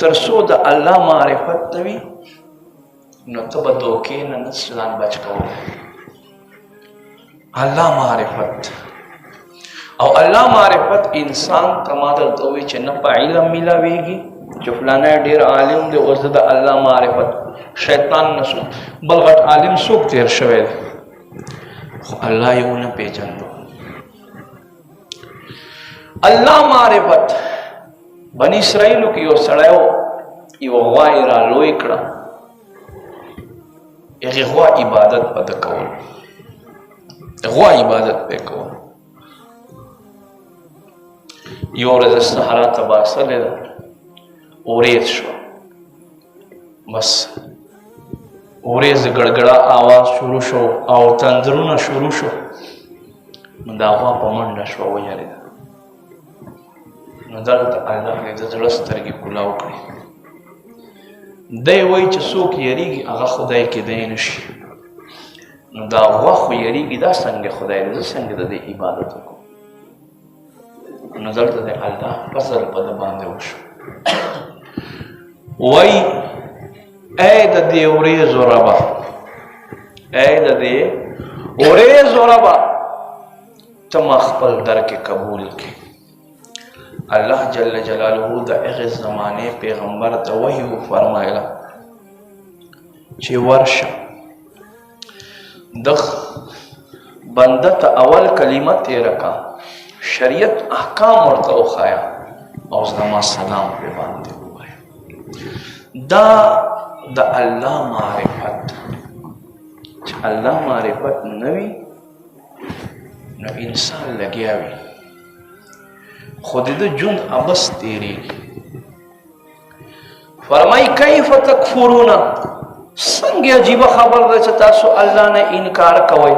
تر څو د الله معرفت نه وي نو ته به دوکې نه نه ځان بچ کولی. الله معرفت او الله معرفت انسان ته ما درته ووایي چې نه په علم میلاویږي چې فلانی ډېر عالم دی اوس د الله معرفت شیطان نه څوک بل غټ عالم څوک تېر شوی دی خو الله یې ونه پېژندو. الله معرفت بني اسرائیلو کې یو سړی و یوه غوا یې را لوی کړه هغې غوا عبادت به ده کول غوا عبادت به یې کول. یو ورځ صحرا ته باسلې ده وریځ شوه بس وریځ ګړګړه آواز شروع شو او تندرونه شروع شو نو دا غوا په منډه شوه ویرېده. نو دلته الله د زړه سترګې کولاو کړې. دی وایي چې څوک یریږي هغه خدای کیدی نه شي. نو دا غوا خو یریږي دا څنګه خدای دی زه څنګه د دې عبادت وکړم. نو دلته د الله فضل په ده باندې وشو. وایي ای د دې وریځو ربه ای د دې وریځو ربه ته ما خپل در کې قبول کړي. الله جل جلاله د هغې زمانې پیغمبر ته وحی وفرمایله چې ورشه د بنده ته اول کلمه تېره کا شریعت احکام ورته وښایه او زما سلام پرې باندې ووایه. دا د الله معرفت چې الله معرفت نه وي نو انسان لګیا وي خو د ده ژوند ابس تېرېږي. فرمایي کیف تکفرونه څنګه عجیبه خبر ده چې تاسو الله نه انکار کوئ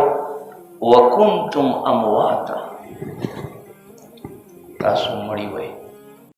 وکنتم امواتا تاسو مړي وئ